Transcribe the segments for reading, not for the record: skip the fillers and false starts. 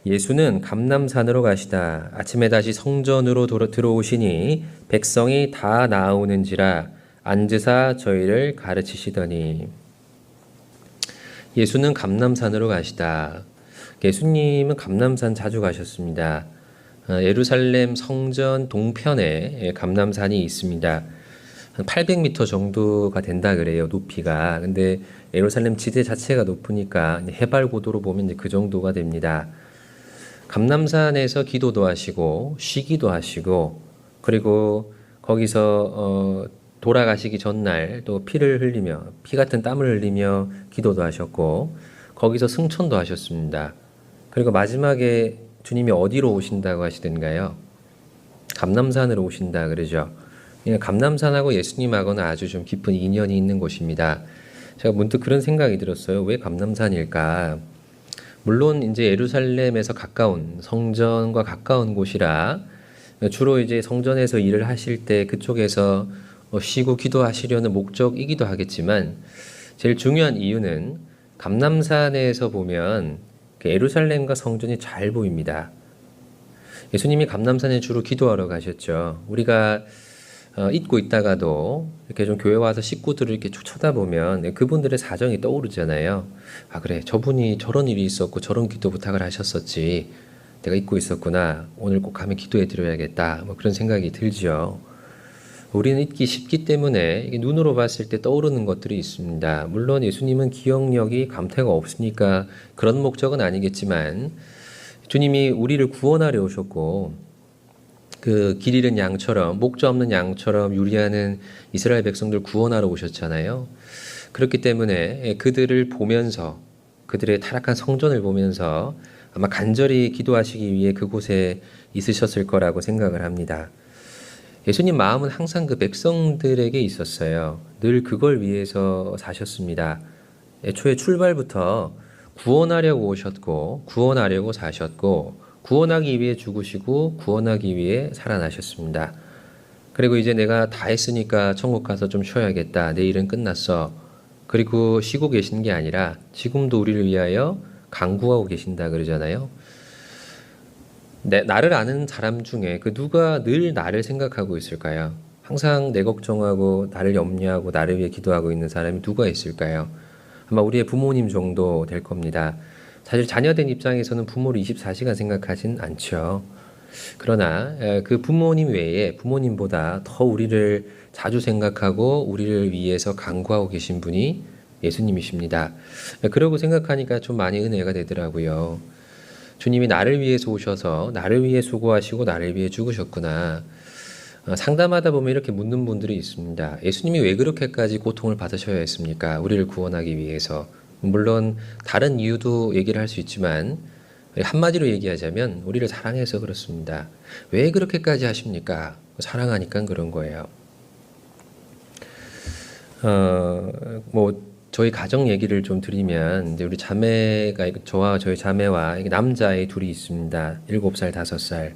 예수는 감람산으로 가시다. 아침에 다시 성전으로 들어오시니 백성이 다 나아오는지라 앉으사 저희를 가르치시더니. 예수는 감람산으로 가시다. 예수님은 감람산 자주 가셨습니다. 예루살렘 성전 동편에 감람산이 있습니다. 한 800m 정도가 된다 그래요, 높이가. 근데 예루살렘 지대 자체가 높으니까 해발 고도로 보면 이제 그 정도가 됩니다. 감람산에서 기도도 하시고 쉬기도 하시고, 그리고 거기서 돌아가시기 전날 또 피를 흘리며, 피 같은 땀을 흘리며 기도도 하셨고, 거기서 승천도 하셨습니다. 그리고 마지막에 주님이 어디로 오신다고 하시던가요? 감람산으로 오신다 그러죠. 감람산하고 예수님하고는 아주 좀 깊은 인연이 있는 곳입니다. 제가 문득 그런 생각이 들었어요. 왜 감람산일까? 물론 이제 예루살렘에서 가까운, 성전과 가까운 곳이라 주로 이제 성전에서 일을 하실 때 그쪽에서 쉬고 기도하시려는 목적이기도 하겠지만, 제일 중요한 이유는 감람산에서 보면 예루살렘과 성전이 잘 보입니다. 예수님이 감람산에 주로 기도하러 가셨죠. 우리가 잊고 있다가도 이렇게 좀 교회 와서 식구들을 이렇게 쭉 쳐다보면 그분들의 사정이 떠오르잖아요. 아, 그래, 저분이 저런 일이 있었고 저런 기도 부탁을 하셨었지. 내가 잊고 있었구나. 오늘 꼭 가면 기도해 드려야겠다. 뭐 그런 생각이 들죠. 우리는 잊기 쉽기 때문에 이게 눈으로 봤을 때 떠오르는 것들이 있습니다. 물론 예수님은 기억력이 감퇴가 없으니까 그런 목적은 아니겠지만, 주님이 우리를 구원하려 오셨고, 그 길 잃은 양처럼, 목자 없는 양처럼 유리하는 이스라엘 백성들 구원하러 오셨잖아요. 그렇기 때문에 그들을 보면서, 그들의 타락한 성전을 보면서 아마 간절히 기도하시기 위해 그곳에 있으셨을 거라고 생각을 합니다. 예수님 마음은 항상 그 백성들에게 있었어요. 늘 그걸 위해서 사셨습니다. 애초에 출발부터 구원하려고 오셨고, 구원하려고 사셨고, 구원하기 위해 죽으시고, 구원하기 위해 살아나셨습니다. 그리고 이제 내가 다 했으니까 천국 가서 좀 쉬어야겠다. 내일은 끝났어. 그리고 쉬고 계신 게 아니라 지금도 우리를 위하여 간구하고 계신다 그러잖아요. 나를 아는 사람 중에 그 누가 늘 나를 생각하고 있을까요? 항상 내 걱정하고 나를 염려하고 나를 위해 기도하고 있는 사람이 누가 있을까요? 아마 우리의 부모님 정도 될 겁니다. 사실 자녀된 입장에서는 부모를 24시간 생각하진 않죠. 그러나 그 부모님 외에 부모님보다 더 우리를 자주 생각하고 우리를 위해서 간구하고 계신 분이 예수님이십니다. 그러고 생각하니까 좀 많이 은혜가 되더라고요. 주님이 나를 위해서 오셔서 나를 위해 수고하시고 나를 위해 죽으셨구나. 상담하다 보면 이렇게 묻는 분들이 있습니다. 예수님이 왜 그렇게까지 고통을 받으셔야 했습니까? 우리를 구원하기 위해서. 물론 다른 이유도 얘기를 할 수 있지만, 한마디로 얘기하자면 우리를 사랑해서 그렇습니다. 왜 그렇게까지 하십니까? 사랑하니까 그런 거예요. 저희 가정 얘기를 좀 드리면, 이제 우리 자매가, 저와 저희 자매와 남자아이 둘이 있습니다. 7살, 5살.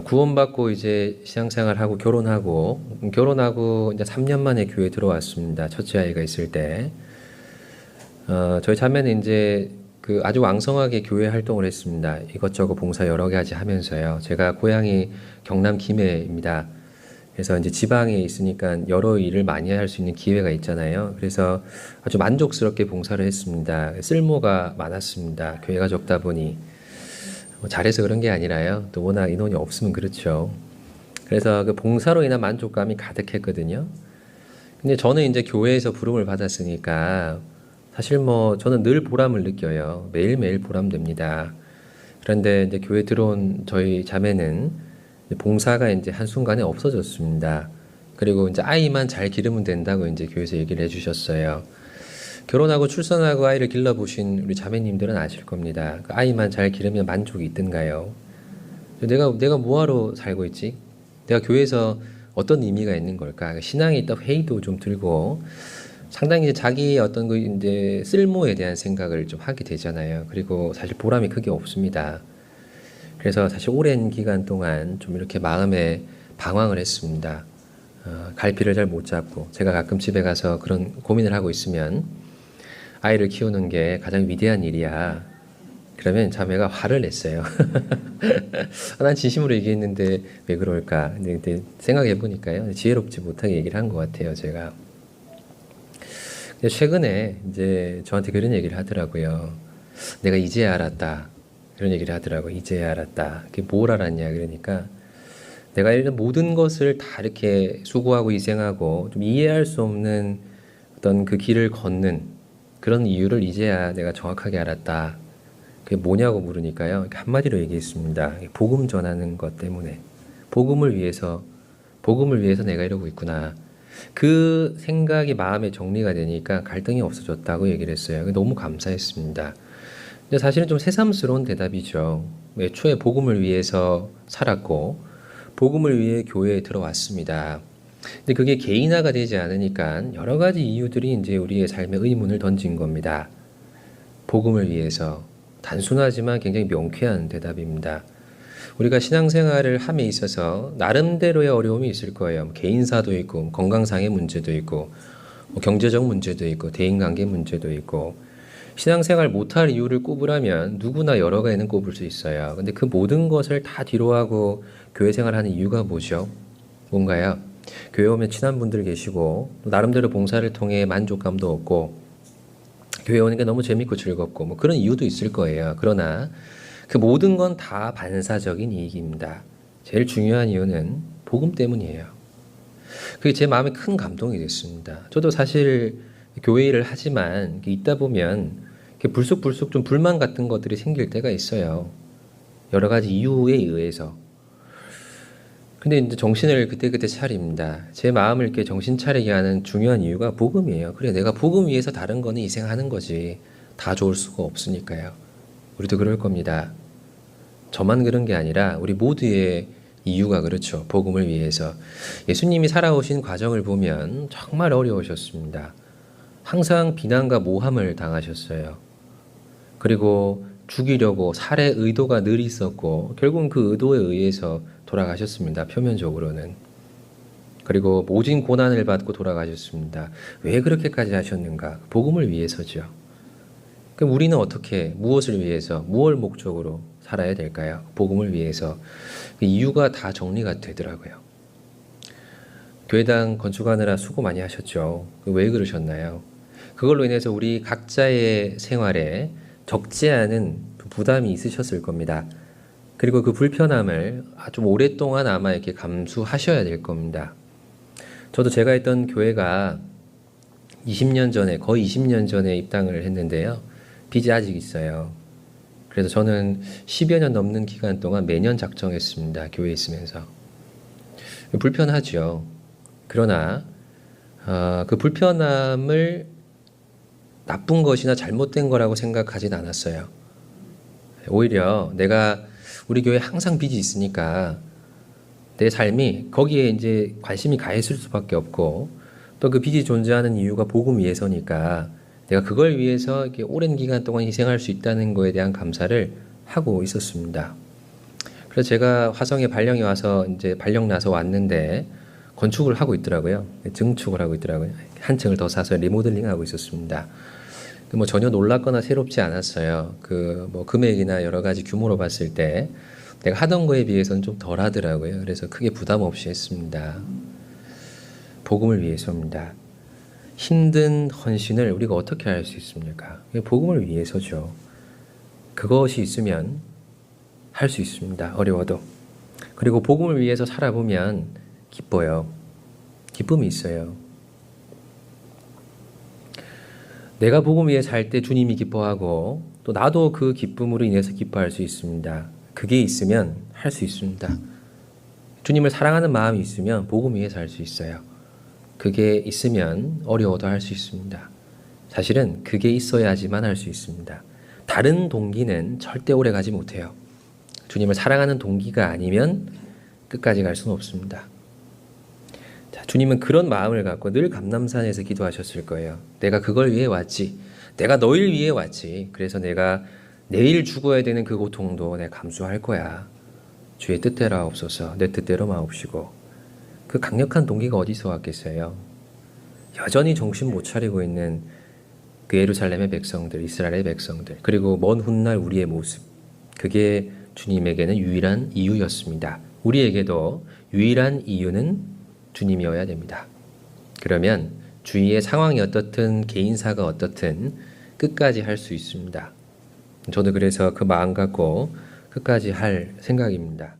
구원받고 이제 신앙생활하고 결혼하고 이제 3년 만에 교회 들어왔습니다. 첫째 아이가 있을 때. 저희 자매는 이제 그 아주 왕성하게 교회 활동을 했습니다. 이것저것 봉사 여러 가지 하면서요. 제가 고향이 경남 김해입니다. 그래서 이제 지방에 있으니까 여러 일을 많이 할 수 있는 기회가 있잖아요. 그래서 아주 만족스럽게 봉사를 했습니다. 쓸모가 많았습니다. 교회가 적다 보니. 잘해서 그런 게 아니라요. 또 워낙 인원이 없으면 그렇죠. 그래서 그 봉사로 인한 만족감이 가득했거든요. 근데 저는 이제 교회에서 부름을 받았으니까 사실 저는 늘 보람을 느껴요. 매일매일 보람됩니다. 그런데 이제 교회 들어온 저희 자매는 봉사가 이제 한순간에 없어졌습니다. 그리고 이제 아이만 잘 기르면 된다고 이제 교회에서 얘기를 해주셨어요. 결혼하고 출산하고 아이를 길러보신 우리 자매님들은 아실 겁니다. 그 아이만 잘 기르면 만족이 있던가요? 내가 뭐하러 살고 있지? 내가 교회에서 어떤 의미가 있는 걸까? 신앙에 있다 회의도 좀 들고, 상당히 이제 자기의 어떤 그 이제 쓸모에 대한 생각을 좀 하게 되잖아요. 그리고 사실 보람이 크게 없습니다. 그래서 사실 오랜 기간 동안 좀 이렇게 마음에 방황을 했습니다. 갈피를 잘 못 잡고, 제가 가끔 집에 가서 그런 고민을 하고 있으면 아이를 키우는 게 가장 위대한 일이야. 그러면 자매가 화를 냈어요. 난 진심으로 얘기했는데 왜 그럴까? 근데 생각해 보니까요, 지혜롭지 못하게 얘기를 한 것 같아요, 제가. 근데 최근에 이제 저한테 그런 얘기를 하더라고요. 내가 이제야 알았다. 그런 얘기를 하더라고요. 이제야 알았다. 그게 뭘 알았냐? 그러니까 내가 이런 모든 것을 다 이렇게 수고하고 희생하고 좀 이해할 수 없는 어떤 그 길을 걷는 그런 이유를 이제야 내가 정확하게 알았다. 그게 뭐냐고 물으니까요, 한마디로 얘기했습니다. 복음 전하는 것 때문에, 복음을 위해서 내가 이러고 있구나. 그 생각이 마음에 정리가 되니까 갈등이 없어졌다고 얘기를 했어요. 너무 감사했습니다. 근데 사실은 좀 새삼스러운 대답이죠. 애초에 복음을 위해서 살았고 복음을 위해 교회에 들어왔습니다. 근데 그게 개인화가 되지 않으니까 여러 가지 이유들이 이제 우리의 삶에 의문을 던진 겁니다. 복음을 위해서. 단순하지만 굉장히 명쾌한 대답입니다. 우리가 신앙생활을 함에 있어서 나름대로의 어려움이 있을 거예요. 개인사도 있고 건강상의 문제도 있고 경제적 문제도 있고 대인관계 문제도 있고, 신앙생활 못할 이유를 꼽으라면 누구나 여러 가지는 꼽을 수 있어요. 근데 그 모든 것을 다 뒤로하고 교회 생활하는 이유가 뭐죠? 뭔가요? 교회 오면 친한 분들 계시고 나름대로 봉사를 통해 만족감도 얻고 교회 오는 게 너무 재밌고 즐겁고 뭐 그런 이유도 있을 거예요. 그러나 그 모든 건 다 반사적인 이익입니다. 제일 중요한 이유는 복음 때문이에요. 그게 제 마음에 큰 감동이 됐습니다. 저도 사실 교회 일을 하지만 있다 보면 불쑥불쑥 좀 불만 같은 것들이 생길 때가 있어요. 여러 가지 이유에 의해서. 근데 이제 정신을 그때그때 차립니다. 제 마음을 이렇게 정신 차리게 하는 중요한 이유가 복음이에요. 그래, 내가 복음 위해서 다른 거는 희생하는 거지. 다 좋을 수가 없으니까요. 우리도 그럴 겁니다. 저만 그런 게 아니라 우리 모두의 이유가 그렇죠. 복음을 위해서. 예수님이 살아오신 과정을 보면 정말 어려우셨습니다. 항상 비난과 모함을 당하셨어요. 그리고 죽이려고 살해 의도가 늘 있었고 결국은 그 의도에 의해서 돌아가셨습니다. 표면적으로는. 그리고 모진 고난을 받고 돌아가셨습니다. 왜 그렇게까지 하셨는가? 복음을 위해서죠. 그럼 우리는 어떻게, 무엇을 위해서, 무엇을 목적으로 살아야 될까요? 복음을 위해서. 그 이유가 다 정리가 되더라고요. 교회당 건축하느라 수고 많이 하셨죠. 왜 그러셨나요? 그걸로 인해서 우리 각자의 생활에 적지 않은 부담이 있으셨을 겁니다. 그리고 그 불편함을 좀 오랫동안 아마 이렇게 감수하셔야 될 겁니다. 저도 제가 있던 교회가 20년 전에, 거의 20년 전에 입당을 했는데요. 빚이 아직 있어요. 그래서 저는 10여 년 넘는 기간 동안 매년 작정했습니다. 교회에 있으면서. 불편하죠. 그러나 그 불편함을 나쁜 것이나 잘못된 거라고 생각하진 않았어요. 오히려 내가 우리 교회에 항상 빚이 있으니까 내 삶이 거기에 이제 관심이 가 있을 수밖에 없고, 또 그 빚이 존재하는 이유가 복음 위해서니까 내가 그걸 위해서 이렇게 오랜 기간 동안 희생할 수 있다는 거에 대한 감사를 하고 있었습니다. 그래서 제가 화성에 발령이 와서 이제 발령 나서 왔는데 건축을 하고 있더라고요. 증축을 하고 있더라고요. 한 층을 더 사서 리모델링 하고 있었습니다. 뭐 전혀 놀랍거나 새롭지 않았어요. 뭐 금액이나 여러 가지 규모로 봤을 때 내가 하던 거에 비해서는 좀 덜 하더라고요. 그래서 크게 부담 없이 했습니다. 복음을 위해서입니다. 힘든 헌신을 우리가 어떻게 할 수 있습니까? 복음을 위해서죠. 그것이 있으면 할 수 있습니다. 어려워도. 그리고 복음을 위해서 살아보면 기뻐요. 기쁨이 있어요. 내가 복음 위해 살 때 주님이 기뻐하고 또 나도 그 기쁨으로 인해서 기뻐할 수 있습니다. 그게 있으면 할 수 있습니다. 주님을 사랑하는 마음이 있으면 복음 위해 살 수 있어요. 그게 있으면 어려워도 할 수 있습니다. 사실은 그게 있어야지만 할 수 있습니다. 다른 동기는 절대 오래 가지 못해요. 주님을 사랑하는 동기가 아니면 끝까지 갈 수는 없습니다. 자, 주님은 그런 마음을 갖고 늘 감람산에서 기도하셨을 거예요. 내가 그걸 위해 왔지. 내가 너희를 위해 왔지. 그래서 내가 내일 죽어야 되는 그 고통도 내가 감수할 거야. 주의 뜻대로 하옵소서. 내 뜻대로 마옵시고. 그 강력한 동기가 어디서 왔겠어요? 여전히 정신 못 차리고 있는 그 예루살렘의 백성들, 이스라엘의 백성들, 그리고 먼 훗날 우리의 모습, 그게 주님에게는 유일한 이유였습니다. 우리에게도 유일한 이유는 주님이어야 됩니다. 그러면 주위의 상황이 어떻든 개인사가 어떻든 끝까지 할 수 있습니다. 저도 그래서 그 마음 갖고 끝까지 할 생각입니다.